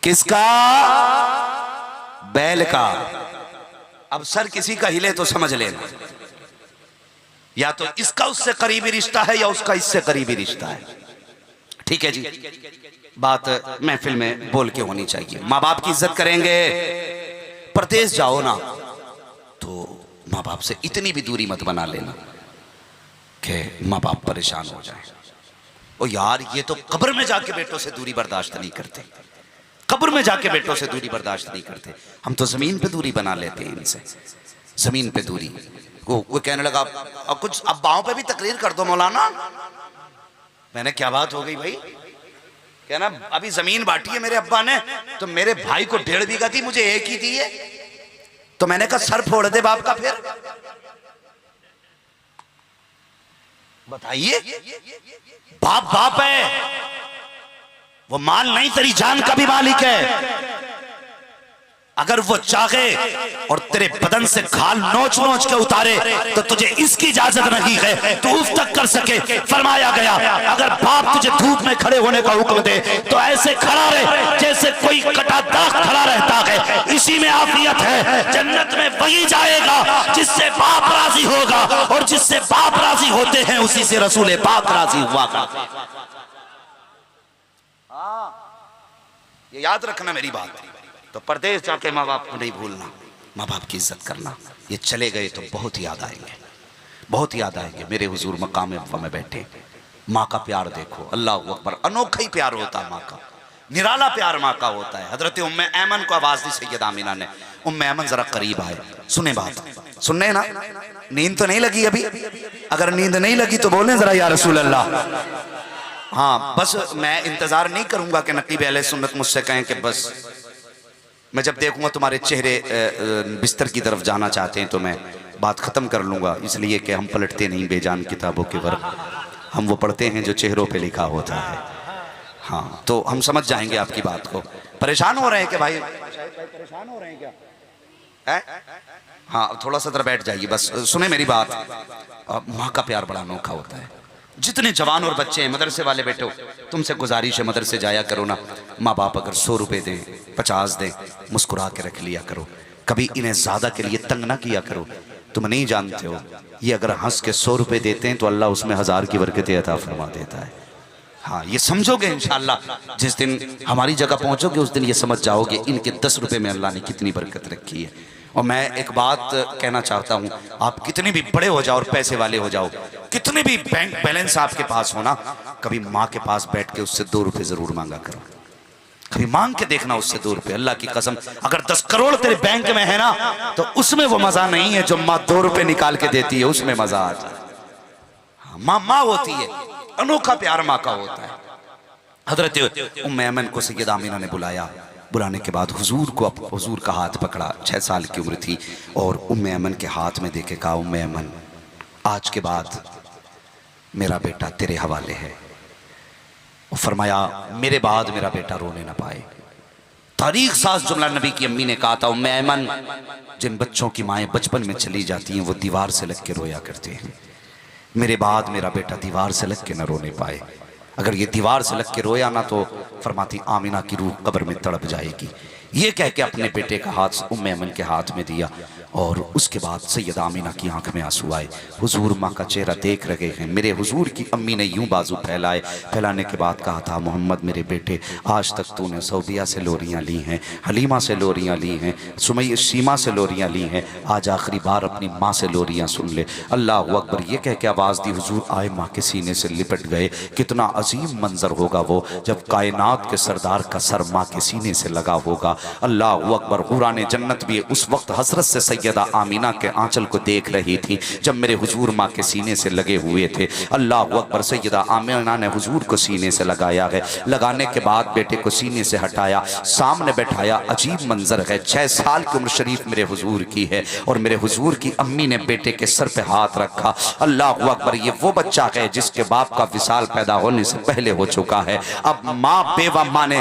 کس کا؟ بیل کا۔ اب سر کسی کا ہلے تو سمجھ لینا، یا تو اس کا اس سے قریبی رشتہ ہے یا اس کا اس سے قریبی رشتہ ہے۔ ٹھیک ہے جی، بات محفل میں بول کے ہونی چاہیے۔ ماں باپ کی عزت کریں گے، پردیس جاؤ نا تو ماں باپ سے اتنی بھی دوری مت بنا لینا کہ ماں باپ پریشان ہو جائیں۔ او یار یہ تو قبر میں جا کے بیٹوں سے دوری برداشت نہیں کرتے، قبر میں جا کے بیٹوں سے دوری برداشت نہیں کرتے، ہم تو زمین پہ دوری بنا لیتے ہیں ان سے، زمین پہ دوری۔ وہ کہنے لگا کچھ اباؤں پہ بھی تقریر کر دو مولانا۔ میں نے کیا بات ہو گئی بھائی؟ کہنا ابھی زمین بانٹی ہے میرے ابا نے تو میرے بھائی کو 1.5 بیگھہ تھی، مجھے 1 ہی دی ہے، تو میں نے کہا سر پھوڑ دے باپ کا۔ پھر بتائیے، باپ باپ ہے، وہ مال نہیں تیری جان کا بھی مالک ہے۔ اگر وہ چاہے اور تیرے بدن سے کھال نوچ نوچ کے اتارے تو تجھے اس کی اجازت نہیں ہے تو اف تک کر سکے۔ فرمایا گیا اگر باپ تجھے دھوپ میں کھڑے ہونے کا حکم دے تو ایسے کھڑا رہے جیسے کوئی کٹا داغ کھڑا رہتا ہے۔ اسی میں عافیت ہے، جنت میں وہی جائے گا جس سے باپ راضی ہوگا، اور جس سے باپ راضی ہوتے ہیں اسی سے رسول پاک راضی ہوا کرتے ہیں۔ یہ یاد رکھنا میری بات۔ تو پردیس جا کے ماں باپ کو نہیں بھولنا، ماں باپ کی عزت کرنا۔ یہ چلے گئے تو بہت یاد آئیں گے، بہت یاد آئیں گے۔ میرے حضور مقام ابا میں بیٹھے، ماں کا پیار دیکھو، اللہ اکبر، انوکھا ہی پیار ہوتا ہے ماں کا، نرالا پیار ماں کا ہوتا ہے۔ حضرت ام ایمن کو آواز دی سیدہ آمینہ نے، ام ایمن ذرا قریب آئے، سنیں بات، سننے نا؟ نیند تو نہیں لگی ابھی؟ اگر نیند نہیں لگی تو بولیں ذرا یا رسول اللہ۔ ہاں بس میں انتظار نہیں کروں گا کہ نقیب اہل سنت مجھ سے کہیں کہ بس، میں جب دیکھوں گا تمہارے چہرے بستر کی طرف جانا چاہتے ہیں تو میں بات ختم کر لوں گا، اس لیے کہ ہم پلٹتے نہیں بے جان کتابوں کے ورق، ہم وہ پڑھتے ہیں جو چہروں پہ لکھا ہوتا ہے۔ ہاں تو ہم سمجھ جائیں گے آپ کی بات کو۔ پریشان ہو رہے ہیں کہ بھائی؟ پریشان ہو رہے ہیں کیا؟ ہاں تھوڑا سا ذرا بیٹھ جائیے، بس سنیں میری بات۔ ماں کا پیار بڑا انوکھا ہوتا ہے۔ جتنے جوان اور بچے ہیں مدرسے والے بیٹھو، تم سے گزارش ہے مدرسے جایا کرو نا، ماں باپ اگر 100 روپے دیں 50 دیں مسکرا کے رکھ لیا کرو، کبھی انہیں زیادہ کے لیے تنگ نہ کیا کرو۔ تم نہیں جانتے ہو یہ اگر ہنس کے 100 روپے دیتے ہیں تو اللہ اس میں 1000 کی برکتیں عطا فرما دیتا ہے۔ ہاں یہ سمجھو گے انشاءاللہ، جس دن ہماری جگہ پہنچو گے اس دن یہ سمجھ جاؤ گے ان کے 10 روپے میں اللہ نے کتنی برکت رکھی ہے۔ اور میں ایک بات کہنا چاہتا ہوں، آپ کتنے بھی بڑے ہو جاؤ اور پیسے والے ہو جاؤ، کتنے بھی بینک بیلنس آپ کے پاس ہونا، کبھی ماں کے پاس بیٹھ کے اس سے 2 روپے ضرور مانگا کرو، کبھی مانگ کے دیکھنا اس سے 2 روپے۔ اللہ کی قسم اگر 10 کروڑ تیرے بینک میں ہے نا تو اس میں وہ مزہ نہیں ہے جو ماں 2 روپے نکال کے دیتی ہے، اس میں مزہ آتا ہے۔ ماں ماں ہوتی ہے، انوکھا پیار ماں کا ہوتا ہے۔ حضرت ام ایمن کو سیدہ آمینہ نے بلایا، بلانے کے بعد حضور کو حضور کا ہاتھ پکڑا، 6 سال کی عمر تھی، اور ام ایمن کے ہاتھ میں دے کے کہا ام ایمن آج کے بعد میرا بیٹا تیرے حوالے ہے۔ فرمایا میرے بعد میرا بیٹا رونے نہ پائے۔ تاریخ ساز جملہ نبی کی امی نے کہا تھا ام ایمن جن بچوں کی مائیں بچپن میں چلی جاتی ہیں وہ دیوار سے لگ کے رویا کرتے ہیں، میرے بعد میرا بیٹا دیوار سے لگ کے نہ رونے پائے۔ اگر یہ دیوار سے لگ کے رویا نہ تو فرماتی آمینہ کی روح قبر میں تڑپ جائے گی۔ یہ کہہ کے اپنے بیٹے کا ہاتھ ام ایمن کے ہاتھ میں دیا، اور اس کے بعد سیدہ آمینہ کی آنکھ میں آنسو آئے۔ حضور ماں کا چہرہ دیکھ رہے ہیں، میرے حضور کی امی نے یوں بازو پھیلائے، پھیلانے کے بعد کہا تھا محمد میرے بیٹے آج تک تو نے سعودیہ سے لوریاں لی ہیں، حلیمہ سے لوریاں لی ہیں، سیما سے لوریاں لی ہیں، آج آخری بار اپنی ماں سے لوریاں سن لے۔ اللہ اکبر یہ کہہ کے آواز دی، حضور آئے ماں کے سینے سے لپٹ گئے۔ کتنا عظیم منظر ہوگا وہ جب کائنات کے سردار کا سر ماں کے سینے سے لگا ہوگا۔ اللہ اکبر حوران جنت بھی اس وقت حسرت سے سیدہ آمینہ کے آنچل کو دیکھ رہی تھی جب میرے حضور ماں کے سینے سے لگے ہوئے تھے۔ اللہ اکبر سیدہ آمینہ نے حضور کو سینے سے لگایا ہے، لگانے کے بعد بیٹے کو سینے سے ہٹایا، سامنے بیٹھایا۔ عجیب منظر ہے، 6 سال کی عمر شریف میرے حضور کی ہے، اور میرے حضور کی امی نے بیٹے کے سر پہ ہاتھ رکھا۔ اللہ اکبر یہ وہ بچہ ہے جس کے باپ کا وصال پیدا ہونے سے پہلے ہو چکا ہے۔ اب ماں بیوہ ماں نے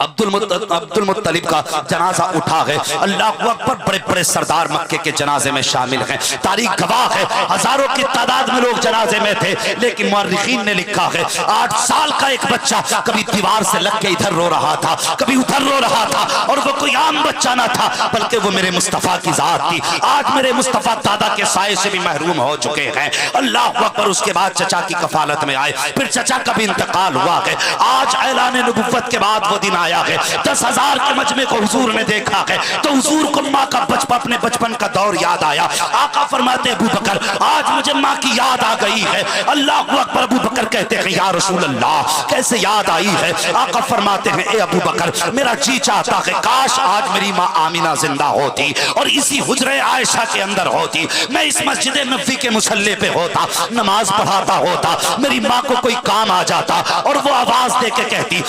عبد المطلب کا جنازہ اٹھا ہے. اللہ اکبر. بڑے بڑے سردار مکے کے جنازے میں شامل ہیں. تاریخ گواہ ہے ہزاروں کی تعداد میں لوگ جنازے میں تھے. لیکن مورخین نے لکھا ہے 8 سال کا ایک بچہ کبھی دیوار سے لگ کے ادھر رو رہا تھا, کبھی ادھر رو رہا تھا, اور وہ کوئی عام بچہ نہ تھا بلکہ وہ میرے مصطفیٰ کی ذات تھی. آج میرے مصطفیٰ دادا کے سائے سے بھی محروم ہو چکے ہیں. اللہ اکبر. اس کے بعد چچا کی کفالت میں آئے, پھر چچا کا بھی انتقال ہوا ہے. آج اعلان نبوت کے بعد وہ دن آیا ہے. 10,000 کے مجمع کو حضور نے دیکھا ہے تو حضور کو ماں کا اپنے بچپن کا دور یاد آیا. آقا فرماتے ابو بکر آج مجھے ماں کی یاد آ گئی ہے. اللہ اکبر. ابو بکر کہتے ہیں یا رسول اللہ کیسے یاد آئی ہے؟ آقا فرماتے ہیں اے ابو بکر میرا جی چاہتا ہے کاش آج میری ماں آمینہ زندہ ہوتی اور اسی حجرے عائشہ کے اندر ہوتی, میں اس مسجد نبوی کے مصلی پہ ہوتا, نماز پڑھاتا ہوتا, میری ماں کو کوئی کام آ جاتا اور وہ آواز دے کے کہتی